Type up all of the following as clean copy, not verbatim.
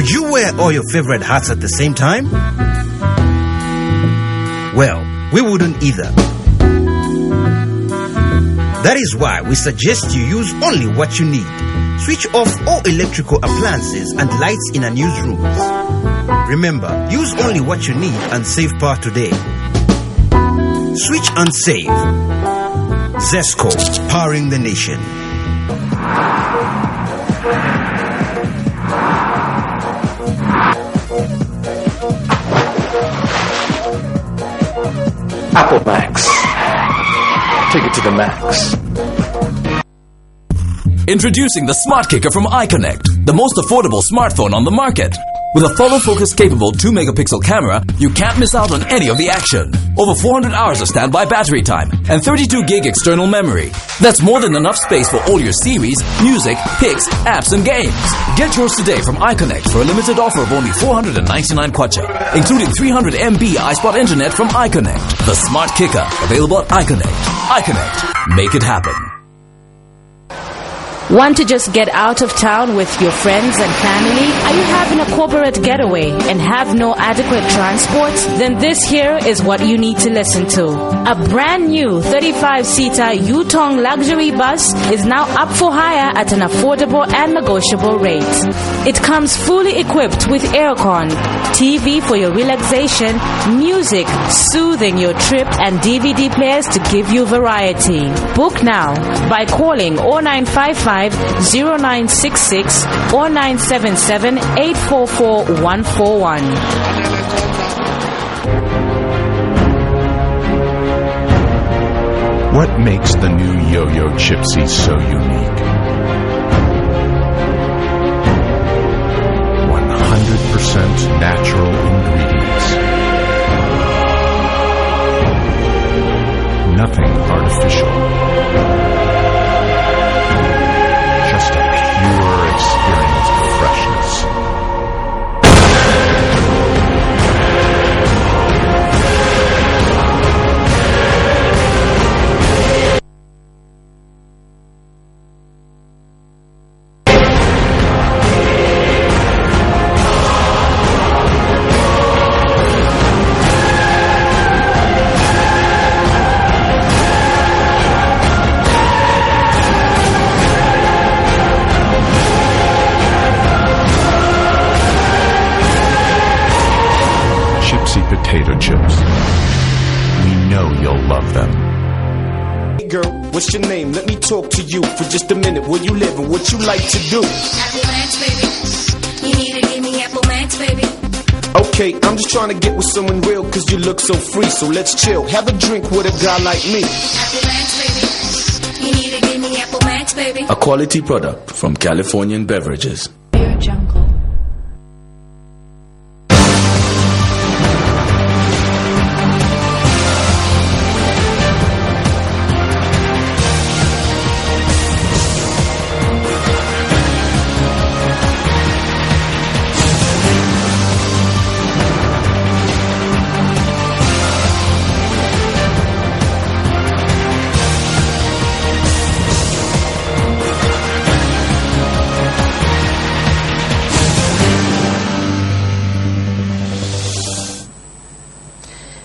Would you wear all your favorite hats at the same time? Well, we wouldn't either. That is why we suggest you use only what you need. Switch off all electrical appliances and lights in our newsrooms. Remember, use only what you need and save power today. Switch and save. Zesco, powering the nation. Apple Max. Take it to the max. Introducing the Smart Kicker from iConnect, the most affordable smartphone on the market. With a follow focus capable 2-megapixel camera, you can't miss out on any of the action. Over 400 hours of standby battery time and 32 gig external memory. That's more than enough space for all your series, music, pics, apps and games. Get yours today from iConnect for a limited offer of only 499 kwacha, including 300 MB iSpot internet from iConnect. The Smart Kicker, available at iConnect. iConnect, make it happen. Want to just get out of town with your friends and family? Are you having a corporate getaway and have no adequate transport? Then this here is what you need to listen to. A brand new 35-seater Yutong luxury bus is now up for hire at an affordable and negotiable rate. It comes fully equipped with aircon, TV for your relaxation, music soothing your trip, and DVD players to give you variety. Book now by calling 0955 0966 or 977 844 141. What makes the new Yo-Yo Chipsy so unique? 100% natural ingredients. Nothing artificial. Just a pure experience of freshness. Potato chips. We know you'll love them. Hey girl, what's your name? Let me talk to you for just a minute. Where you live and what you like to do? Apple Max, baby. You need to give me Apple Max, baby. Okay, I'm just trying to get with someone real cause you look so free. So let's chill, have a drink with a guy like me. Apple Max, baby. You need to give me Apple Max, baby. A quality product from Californian Beverages. Pure Jungle.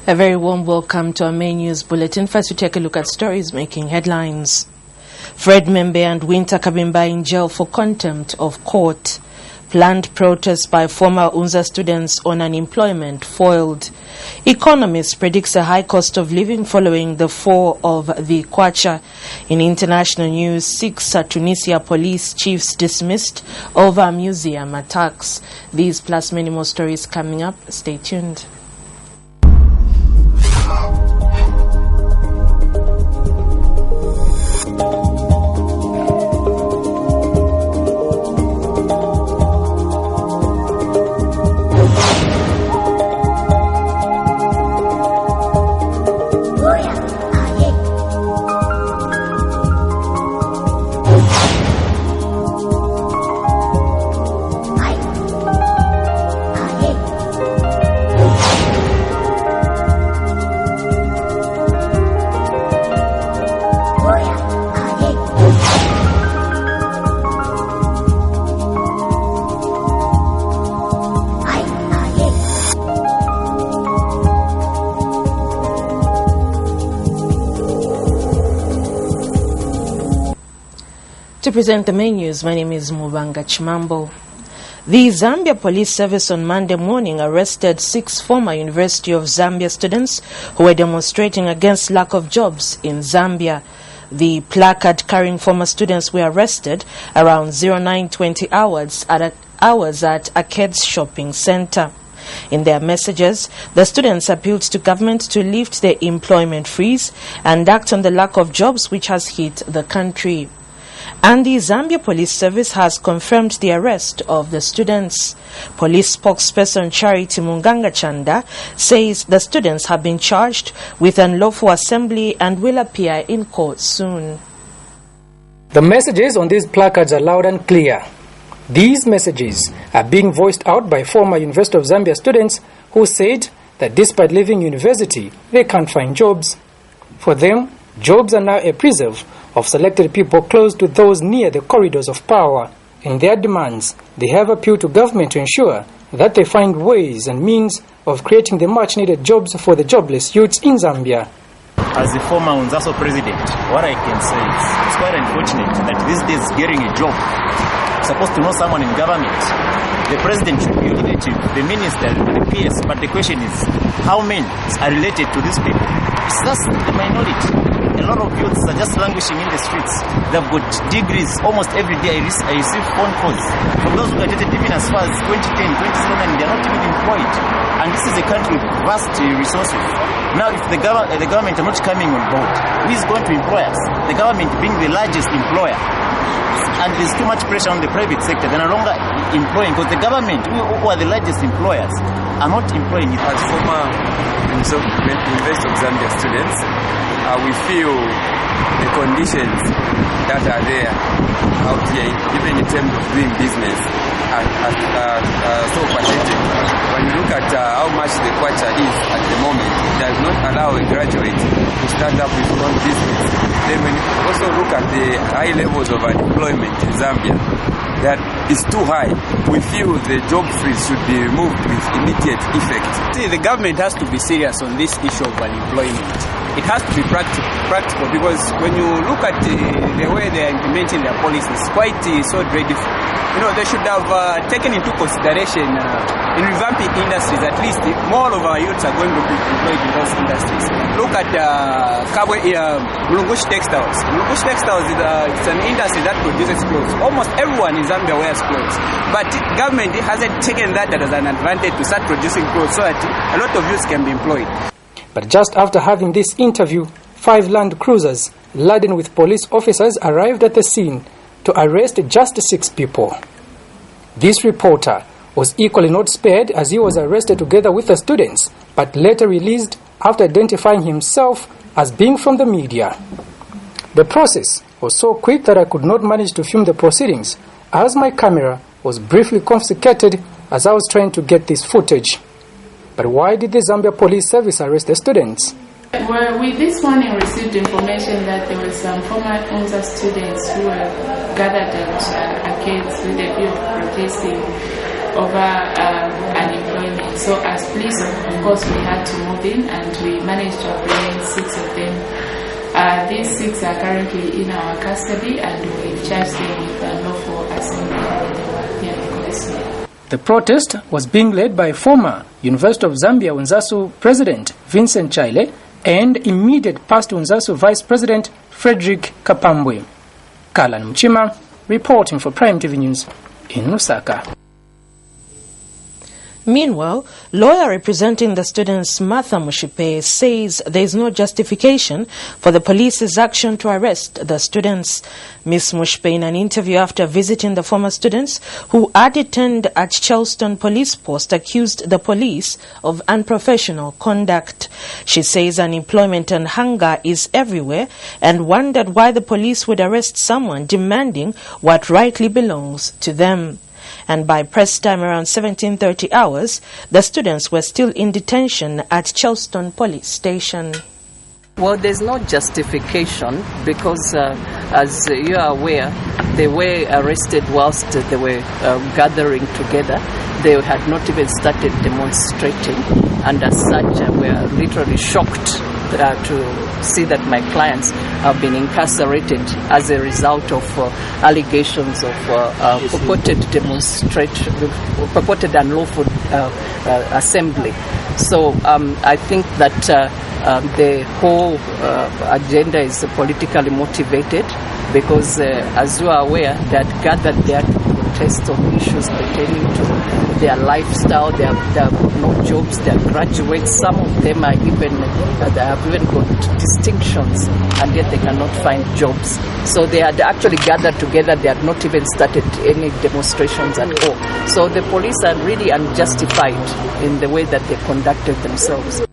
A very warm welcome to our main news bulletin. First, we take a look at stories making headlines. Fred Membe and Winter Kabimba in jail for contempt of court. Planned protests by former UNZA students on unemployment foiled. Economist predicts a high cost of living following the fall of the kwacha. In international news, 6 Tunisia police chiefs dismissed over museum attacks. These plus many more stories coming up. Stay tuned. to present the main news, my name is Mubanga Chimambo. The Zambia Police Service on Monday morning arrested 6 former University of Zambia students who were demonstrating against lack of jobs in Zambia. The placard carrying former students were arrested around 09:20 hours at Arcades Shopping Center. In their messages, the students appealed to government to lift the employment freeze and act on the lack of jobs which has hit the country. And the Zambia Police Service has confirmed the arrest of the students. Police spokesperson Charity Munganga Chanda says the students have been charged with unlawful assembly and will appear in court soon. The messages on these placards are loud and clear. These messages are being voiced out by former University of Zambia students who said that despite leaving university, they can't find jobs. For them, jobs are now a preserve of selected people close to those near the corridors of power. In their demands, they have appealed to government to ensure that they find ways and means of creating the much-needed jobs for the jobless youths in Zambia. As the former UNZASO president, what I can say is it's quite unfortunate that these days getting a job, supposed to know someone in government. The president should be relative, the minister, the PS, but the question is how many are related to these people? It's just the minority. A lot of youths are just languishing in the streets. They've got degrees. Almost every day I receive phone calls from those who graduated even as far as 2010, 2011, they're not even employed. And this is a country with vast resources. Now if the government are not coming on board, who is going to employ us? The government being the largest employer. And there's too much pressure on the private sector. They're no longer employing because the government, who are the largest employers, are not employing it. As former University of Zambia students, we feel the conditions that are there out here, even in terms of doing business, are so pathetic. When you look at how much the kwacha is at the moment, it does not allow a graduate to start up his own business. Then when you also look at the high levels of unemployment in Zambia, that is too high. We feel the job freeze should be removed with immediate effect. See, the government has to be serious on this issue of unemployment. It has to be practical because when you look at the way they are implementing their policies, quite so dreadful. You know, they should have taken into consideration in revamping industries. At least more of our youths are going to be employed in those industries. Look at Mulungushi Textiles. Mulungushi Textiles is an industry that produces clothes. Almost everyone in Zambia wears clothes. But government hasn't taken that as an advantage to start producing clothes so that a lot of youths can be employed. But just after having this interview, 5 Land Cruisers laden with police officers arrived at the scene to arrest just 6 people. This reporter was equally not spared as he was arrested together with the students, but later released after identifying himself as being from the media. The process was so quick that I could not manage to film the proceedings, as my camera was briefly confiscated as I was trying to get this footage. But why did the Zambia Police Service arrest the students? Well, we this morning received information that there were some former UNZA students who were gathered at Arcades with a view of protesting over unemployment. So as police, of course, we had to move in and we managed to apprehend 6 of them. These 6 are currently in our custody and we charged them with unlawful assembly and they were here because the protest was being led by former University of Zambia UNZASO President Vincent Chaile and immediate past UNZASO Vice President Frederick Kapambwe. Kalan Mchima reporting for Prime TV News in Lusaka. Meanwhile, lawyer representing the students Martha Mushipe says there is no justification for the police's action to arrest the students. Ms. Mushipe, in an interview after visiting the former students who are detained at Charleston Police Post, accused the police of unprofessional conduct. She says unemployment and hunger is everywhere and wondered why the police would arrest someone demanding what rightly belongs to them. And by press time around 17:30 hours, the students were still in detention at Charleston Police Station. Well, there's no justification because, as you are aware, they were arrested whilst they were gathering together. They had not even started demonstrating, and as such, we are literally shocked to see that my clients have been incarcerated as a result of allegations of purported unlawful assembly. So I think that the whole agenda is politically motivated because, as you are aware, they had gathered there to protest on issues pertaining to their lifestyle. They have no jobs. They are graduates. Some of them are even they have even got distinctions, and yet they cannot find jobs. So they had actually gathered together. They had not even started any demonstrations at all. So the police are really unjustified in the way that they conducted themselves.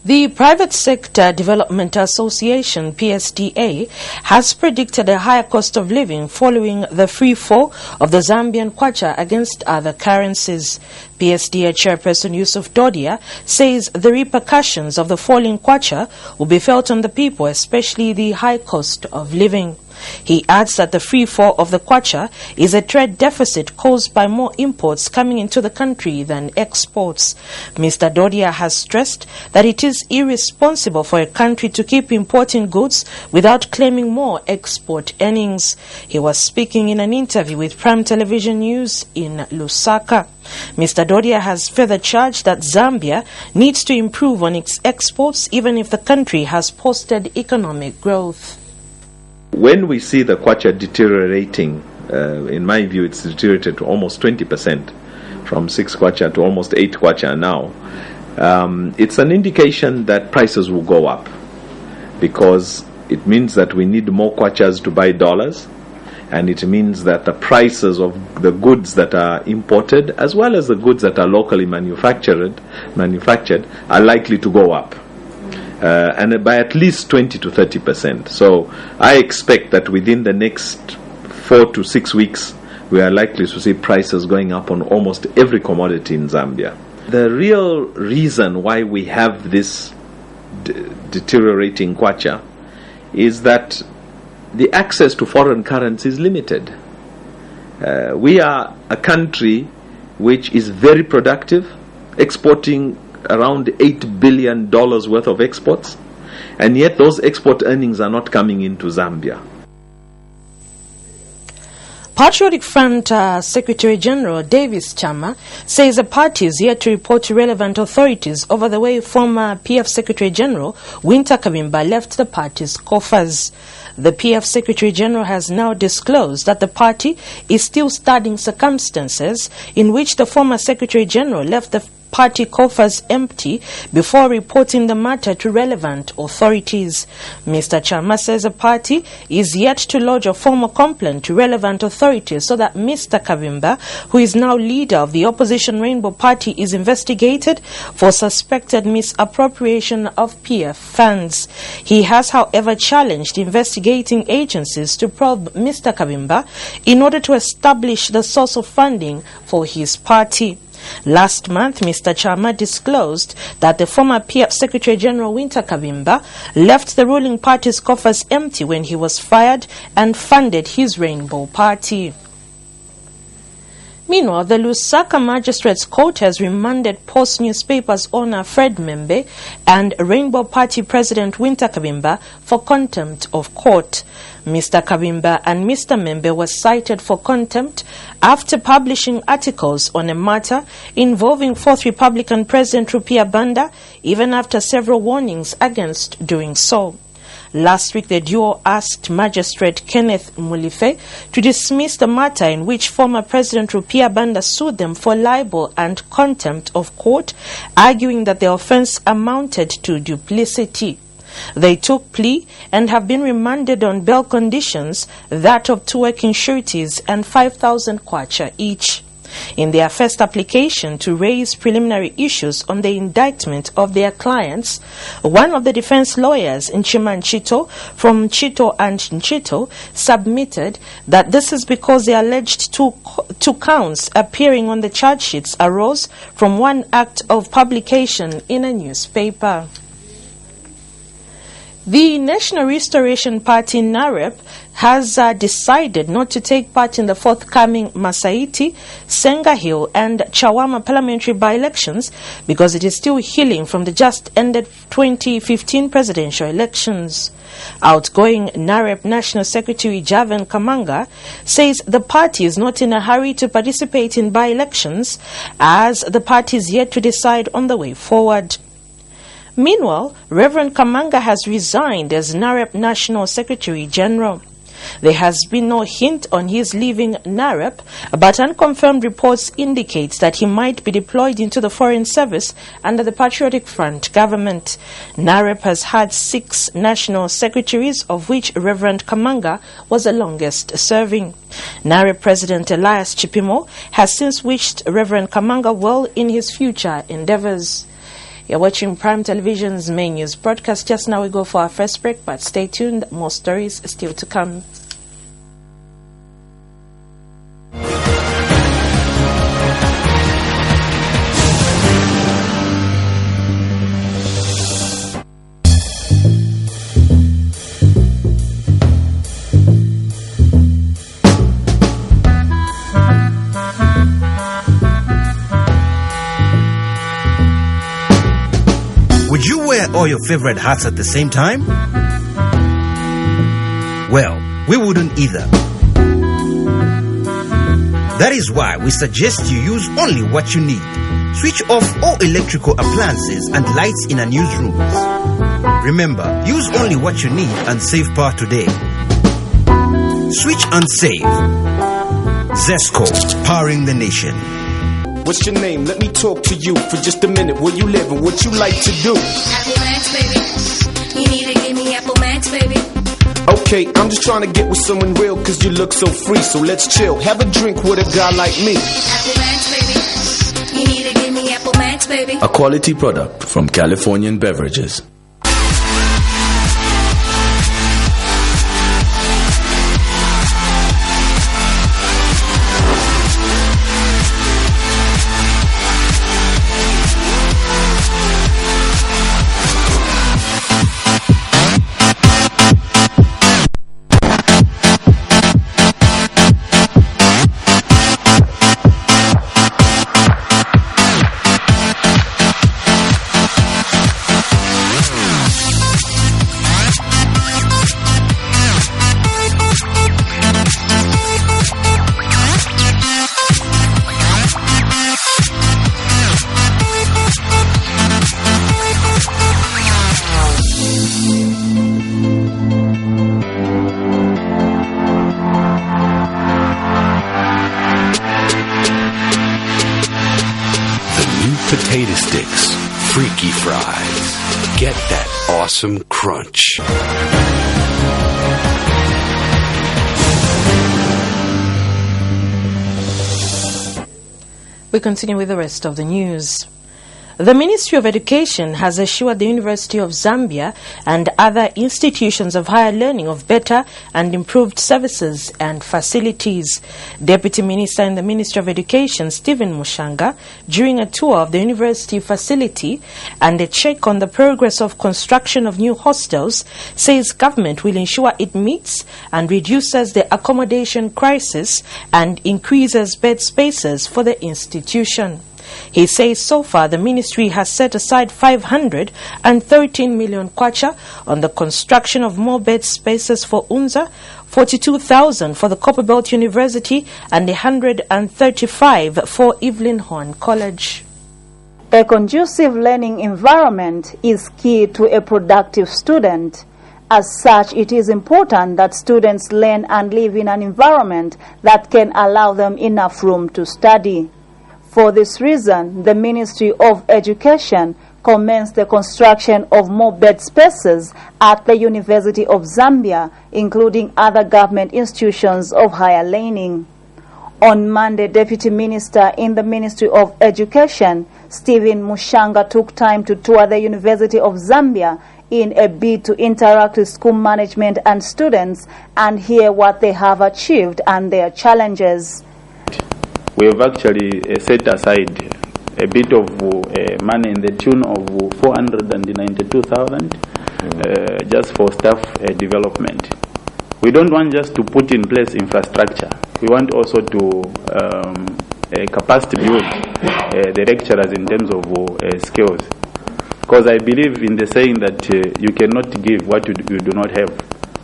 The Private Sector Development Association, PSDA, has predicted a higher cost of living following the free fall of the Zambian kwacha against other currencies. PSDA chairperson Yusuf Dodia says the repercussions of the falling kwacha will be felt on the people, especially the high cost of living. He adds that the free fall of the kwacha is a trade deficit caused by more imports coming into the country than exports. Mr. Dodia has stressed that it is irresponsible for a country to keep importing goods without claiming more export earnings. He was speaking in an interview with Prime Television News in Lusaka. Mr. Dodia has further charged that Zambia needs to improve on its exports even if the country has posted economic growth. When we see the kwacha deteriorating, in my view, it's deteriorated to almost 20%, from 6 kwacha to almost 8 kwacha now. It's an indication that prices will go up, because it means that we need more kwachas to buy dollars, and it means that the prices of the goods that are imported, as well as the goods that are locally manufactured, are likely to go up. And by at least 20 to 30%. So I expect that within the next 4 to 6 weeks, we are likely to see prices going up on almost every commodity in Zambia. The real reason why we have this deteriorating kwacha is that the access to foreign currency is limited. We are a country which is very productive, exporting around $8 billion worth of exports, and yet those export earnings are not coming into Zambia. Patriotic Front Secretary General Davis Chama says the party is yet to report to relevant authorities over the way former PF Secretary General Winter Kabimba left the party's coffers. The PF Secretary General has now disclosed that the party is still studying circumstances in which the former Secretary General left the party coffers empty before reporting the matter to relevant authorities. Mr. Chama says the party is yet to lodge a formal complaint to relevant authorities so that Mr. Kabimba, who is now leader of the opposition Rainbow Party, is investigated for suspected misappropriation of PF funds. He has, however, challenged investigating agencies to probe Mr. Kabimba in order to establish the source of funding for his party. Last month, Mr. Chama disclosed that the former PF Secretary General Winter Kabimba left the ruling party's coffers empty when he was fired and funded his Rainbow Party. Meanwhile, the Lusaka Magistrates Court has remanded Post Newspaper's owner Fred Membe and Rainbow Party President Winter Kabimba for contempt of court. Mr. Kabimba and Mr. Membe were cited for contempt after publishing articles on a matter involving 4th Republican President Rupia Banda, even after several warnings against doing so. Last week, the duo asked Magistrate Kenneth Mulife to dismiss the matter in which former President Rupia Banda sued them for libel and contempt of court, arguing that the offense amounted to duplicity. They took plea and have been remanded on bail conditions, that of 2 working sureties and 5,000 kwacha each. In their first application to raise preliminary issues on the indictment of their clients, one of the defense lawyers, Nchima Nchito, from Nchito and Nchito, submitted that this is because the alleged two counts appearing on the charge sheets arose from one act of publication in a newspaper. The National Restoration Party, NAREP, has decided not to take part in the forthcoming Masaiti, Senga Hill and Chawama parliamentary by-elections because it is still healing from the just-ended 2015 presidential elections. Outgoing NAREP National Secretary Javan Kamanga says the party is not in a hurry to participate in by-elections as the party is yet to decide on the way forward. Meanwhile, Reverend Kamanga has resigned as NAREP National Secretary General. There has been no hint on his leaving NAREP, but unconfirmed reports indicate that he might be deployed into the Foreign Service under the Patriotic Front government. NAREP has had 6 national secretaries, of which Reverend Kamanga was the longest serving. NAREP President Elias Chipimo has since wished Reverend Kamanga well in his future endeavors. You're watching Prime Television's main news broadcast. Just now we go for our first break, but stay tuned. More stories still to come. Would you wear all your favorite hats at the same time? Well, we wouldn't either. That is why we suggest you use only what you need. Switch off all electrical appliances and lights in unused rooms. Remember, use only what you need and save power today. Switch and save. Zesco, powering the nation. What's your name? Let me talk to you for just a minute. Where you live and what you like to do? Apple Max, baby. You need to give me Apple Max, baby. Okay, I'm just trying to get with someone real cause you look so free. So let's chill, have a drink with a guy like me. Apple Max, baby. You need to give me Apple Max, baby. A quality product from Californian Beverages. Potato sticks, freaky fries. Get that awesome crunch. We continue with the rest of the news. The Ministry of Education has assured the University of Zambia and other institutions of higher learning of better and improved services and facilities. Deputy Minister in the Ministry of Education, Stephen Mushanga, during a tour of the university facility and a check on the progress of construction of new hostels, says government will ensure it meets and reduces the accommodation crisis and increases bed spaces for the institution. He says so far the ministry has set aside 513 million kwacha on the construction of more bed spaces for UNZA, 42,000 for the Copperbelt University and 135 for Evelyn Horn College. A conducive learning environment is key to a productive student. As such, it is important that students learn and live in an environment that can allow them enough room to study. For this reason, the Ministry of Education commenced the construction of more bed spaces at the University of Zambia, including other government institutions of higher learning. On Monday, Deputy Minister in the Ministry of Education, Stephen Mushanga, took time to tour the University of Zambia in a bid to interact with school management and students and hear what they have achieved and their challenges. We have actually set aside a bit of money in the tune of 492,000 just for staff development. We don't want just to put in place infrastructure. We want also to capacity build the lecturers in terms of skills. Because I believe in the saying that you cannot give what you do not have.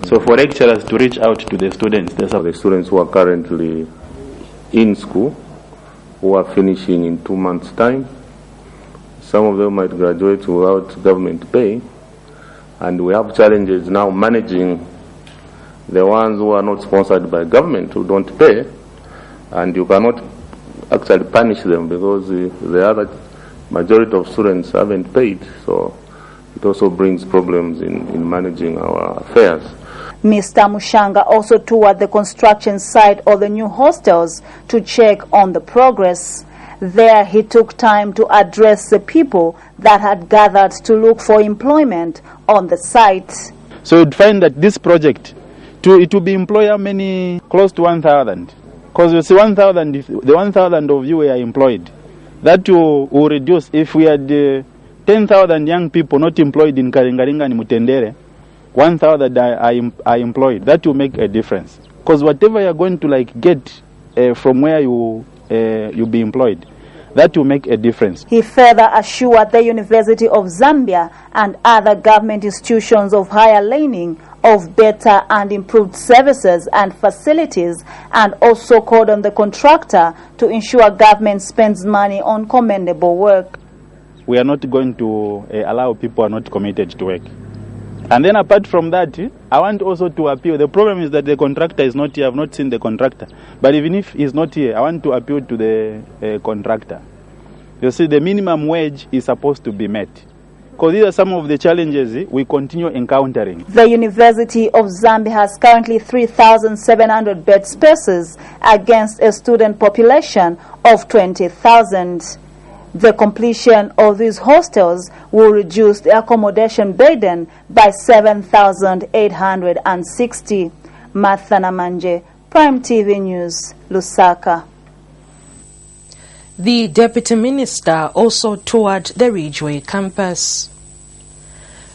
So for lecturers to reach out to the students. These are the students who are currently in school, who are finishing in 2 months' time. Some of them might graduate without government pay. And we have challenges now managing the ones who are not sponsored by government, who don't pay. And you cannot actually punish them because the other majority of students haven't paid. So it also brings problems in managing our affairs. Mr. Mushanga also toured the construction site of the new hostels to check on the progress. There he took time to address the people that had gathered to look for employment on the site. So you'd find that this project, it will be employer many, close to 1,000. Because you see 1,000, the 1,000 of you were employed. That will reduce if we had 10,000 young people not employed in Karingaringa and Mutendere, 1,000 are employed. That will make a difference. Because whatever you're going to get from where you be employed, that will make a difference. He further assured the University of Zambia and other government institutions of higher learning of better and improved services and facilities, and also called on the contractor to ensure government spends money on commendable work. We are not going to allow people who are not committed to work. And then apart from that, I want also to appeal. The problem is that the contractor is not here. I have not seen the contractor. But even if he's not here, I want to appeal to the contractor. You see, the minimum wage is supposed to be met. Because these are some of the challenges we continue encountering. The University of Zambia has currently 3,700 bed spaces against a student population of 20,000. The completion of these hostels will reduce the accommodation burden by 7,860. Martha Namanje, Prime TV News, Lusaka. The Deputy Minister also toured the Ridgeway campus.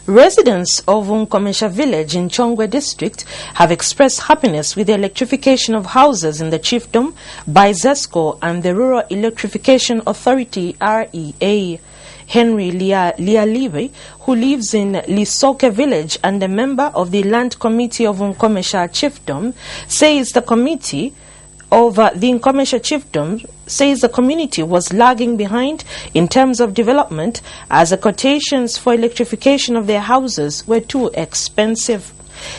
Residents of Unkomesha village in Chongwe district have expressed happiness with the electrification of houses in the chiefdom by ZESCO and the Rural Electrification Authority REA. Henry Lialive, who lives in Lisoke village and a member of the Land Committee of Unkomesha chiefdom, says the committee over the Unkomesha chiefdom says the community was lagging behind in terms of development as the quotations for electrification of their houses were too expensive.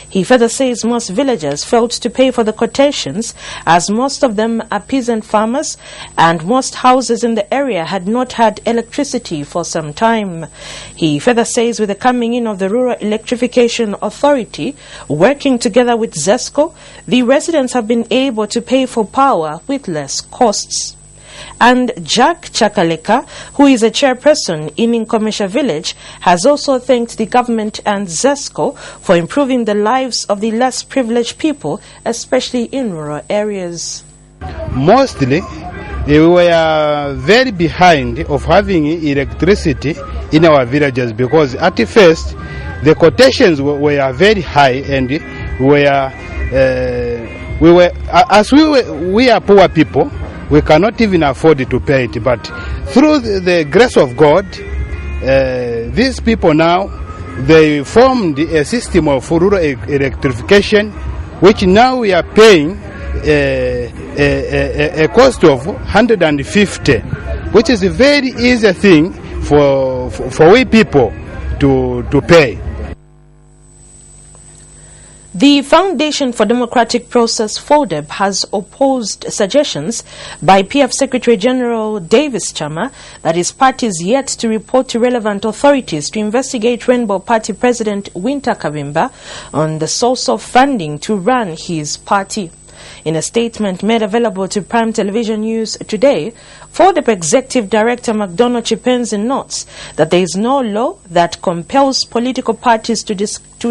He further says most villagers failed to pay for the quotations as most of them are peasant farmers and most houses in the area had not had electricity for some time. He further says with the coming in of the Rural Electrification Authority working together with ZESCO, the residents have been able to pay for power with less costs. And Jack Chakaleka, who is a chairperson in Unkomesha village, has also thanked the government and ZESCO for improving the lives of the less privileged people, especially in rural areas. Mostly, we were very behind of having electricity in our villages because at first the quotations were very high and we are poor people. We cannot even afford to pay it, but through the grace of God, these people now, they formed a system of rural electrification, which now we are paying a cost of 150, which is a very easy thing for we people to pay. The Foundation for Democratic Process, FODEP, has opposed suggestions by PF Secretary General Davis Chama that his party is yet to report to relevant authorities to investigate Rainbow Party President Winter Kavimba on the source of funding to run his party. In a statement made available to Prime Television News today, FODEP Executive Director McDonald Chipenzi notes that there is no law that compels political parties to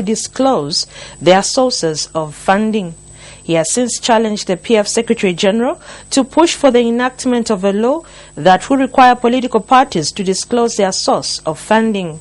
disclose their sources of funding. He has since challenged the PF Secretary General to push for the enactment of a law that will require political parties to disclose their source of funding.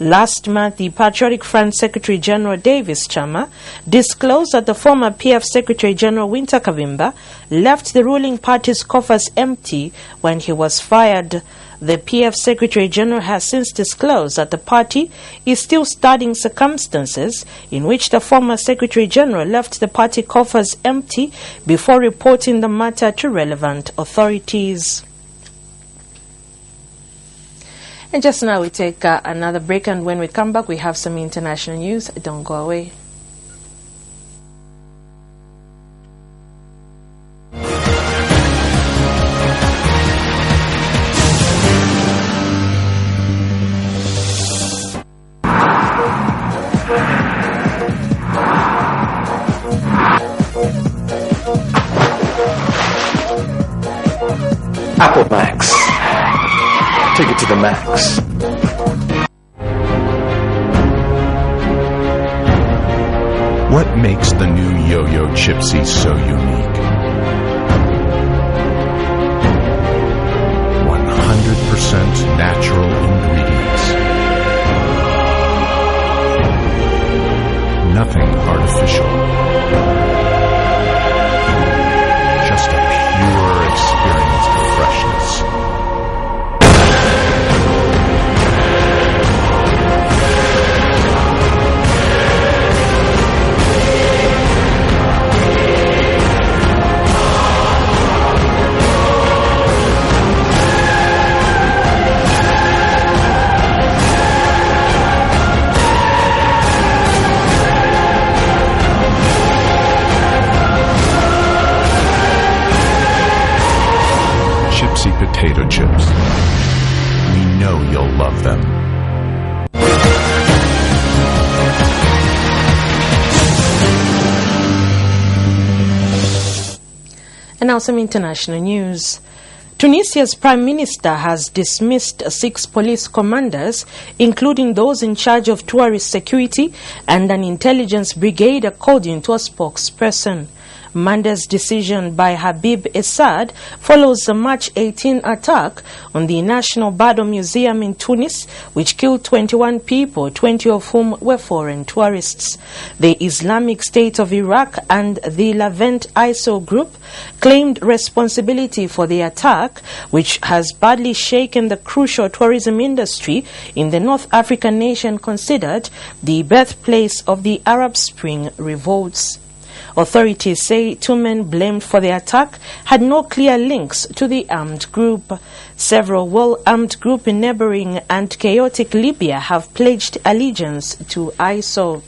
Last month, the Patriotic Front Secretary General Davis Chama disclosed that the former PF Secretary General Winter Kavimba left the ruling party's coffers empty when he was fired. The PF Secretary General has since disclosed that the party is still studying circumstances in which the former Secretary General left the party coffers empty before reporting the matter to relevant authorities. And just now we take another break, and when we come back we have some international news. Don't go away. Apple Max. Take it to the max. What makes the new Yo-Yo Chipsy so unique? 100% natural ingredients. Nothing artificial. Just a pure experience of freshness. Potato chips. We know you'll love them. And now some international news. Tunisia's Prime Minister has dismissed 6 police commanders, including those in charge of tourist security and an intelligence brigade, according to a spokesperson. Monday's decision by Habib Essad follows the March 18 attack on the National Bardo Museum in Tunis, which killed 21 people, 20 of whom were foreign tourists. The Islamic State of Iraq and the Levant ISIL group claimed responsibility for the attack, which has badly shaken the crucial tourism industry in the North African nation considered the birthplace of the Arab Spring revolts. Authorities say 2 men blamed for the attack had no clear links to the armed group. Several well-armed groups in neighboring and chaotic Libya have pledged allegiance to ISIL.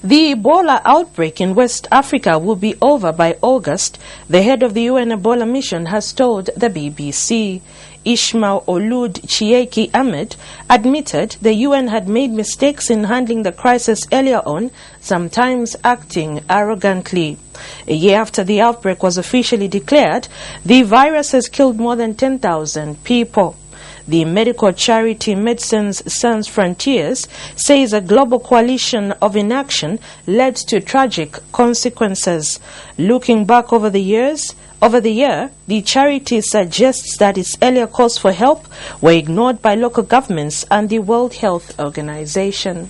The Ebola outbreak in West Africa will be over by August, the head of the UN Ebola mission has told the BBC. Ismail Olud Chieki Ahmed admitted the UN had made mistakes in handling the crisis earlier on, sometimes acting arrogantly. A year after the outbreak was officially declared, the virus has killed more than 10,000 people. The medical charity Médecins Sans Frontières says a global coalition of inaction led to tragic consequences. Looking back over the year, the charity suggests that its earlier calls for help were ignored by local governments and the World Health Organization.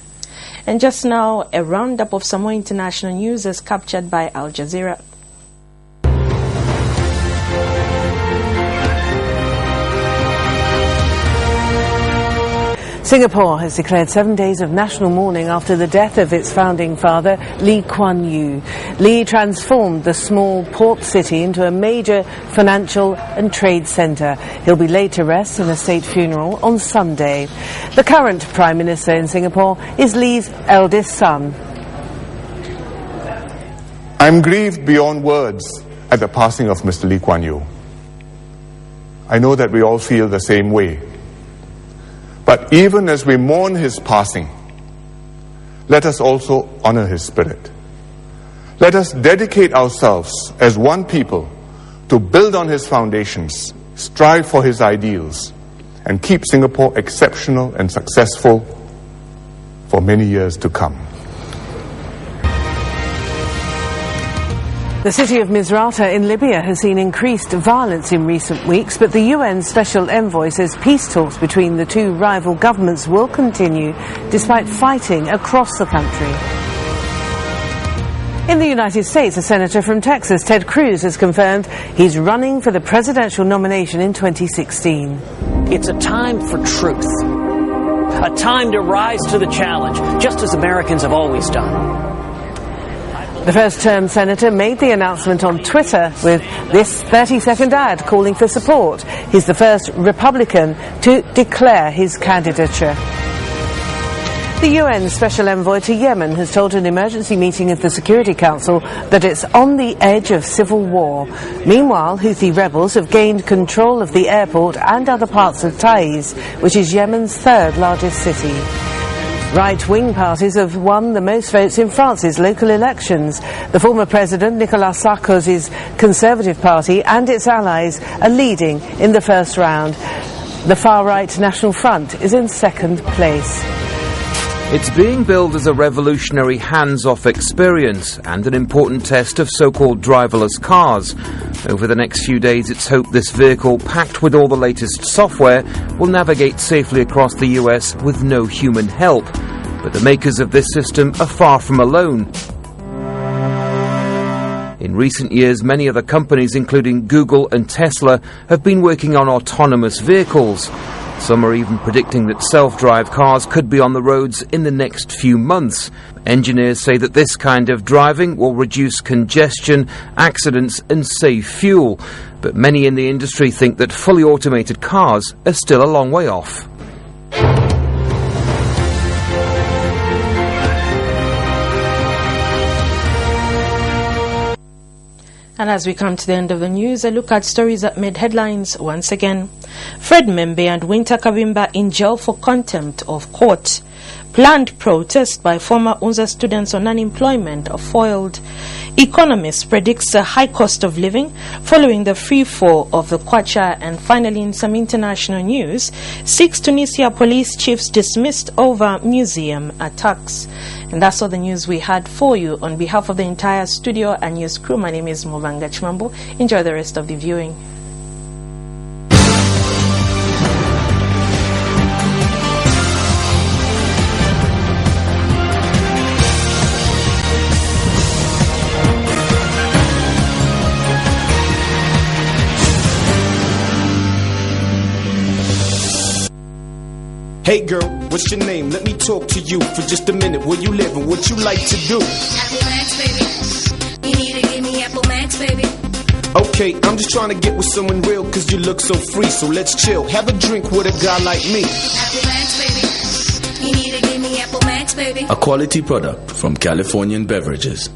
And just now, a roundup of some more international news is captured by Al Jazeera. Singapore has declared 7 days of national mourning after the death of its founding father, Lee Kuan Yew. Lee transformed the small port city into a major financial and trade centre. He'll be laid to rest in a state funeral on Sunday. The current Prime Minister in Singapore is Lee's eldest son. I'm grieved beyond words at the passing of Mr. Lee Kuan Yew. I know that we all feel the same way. But even as we mourn his passing, let us also honor his spirit. Let us dedicate ourselves as one people to build on his foundations, strive for his ideals, and keep Singapore exceptional and successful for many years to come. The city of Misrata in Libya has seen increased violence in recent weeks, but the UN Special Envoy says peace talks between the two rival governments will continue despite fighting across the country. In the United States, a senator from Texas, Ted Cruz, has confirmed he's running for the presidential nomination in 2016. It's a time for truth, a time to rise to the challenge, just as Americans have always done. The first-term senator made the announcement on Twitter with this 30-second ad calling for support. He's the first Republican to declare his candidature. The UN Special Envoy to Yemen has told an emergency meeting of the Security Council that it's on the edge of civil war. Meanwhile, Houthi rebels have gained control of the airport and other parts of Taiz, which is Yemen's third largest city. Right-wing parties have won the most votes in France's local elections. The former president, Nicolas Sarkozy's Conservative Party and its allies are leading in the first round. The far-right National Front is in second place. It's being billed as a revolutionary hands-off experience and an important test of so-called driverless cars. Over the next few days, it's hoped this vehicle, packed with all the latest software, will navigate safely across the US with no human help. But the makers of this system are far from alone. In recent years, many other companies, including Google and Tesla, have been working on autonomous vehicles. Some are even predicting that self-drive cars could be on the roads in the next few months. Engineers say that this kind of driving will reduce congestion, accidents and save fuel. But many in the industry think that fully automated cars are still a long way off. And as we come to the end of the news, a look at stories that made headlines once again. Fred Membe and Winter Kavimba in jail for contempt of court. Planned protest by former UNZA students on unemployment are foiled. Economist predicts a high cost of living following the free fall of the Kwacha. And finally, in some international news, 6 Tunisia police chiefs dismissed over museum attacks. And that's all the news we had for you. On behalf of the entire studio and news crew, my name is Movanga Chimambo. Enjoy the rest of the viewing. Hey girl, what's your name? Let me talk to you for just a minute. Where you live and what you like to do? Apple Max, baby. You need to give me Apple Max, baby. Okay, I'm just trying to get with someone real cause you look so free. So let's chill, have a drink with a guy like me. Apple Max, baby. You need to give me Apple Max, baby. A quality product from Californian Beverages.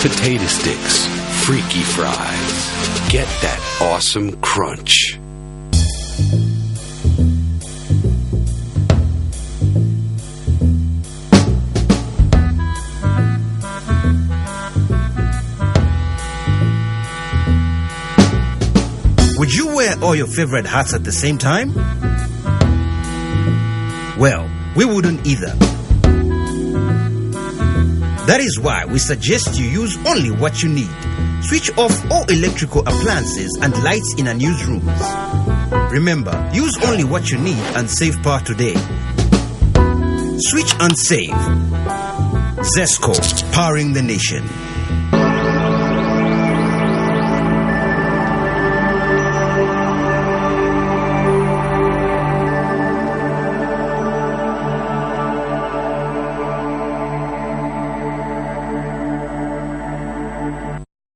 Potato sticks, freaky fries. Get that awesome crunch. Would you wear all your favorite hats at the same time? Well, we wouldn't either. That is why we suggest you use only what you need. Switch off all electrical appliances and lights in unused rooms. Remember, use only what you need and save power today. Switch and save. ZESCO, powering the nation.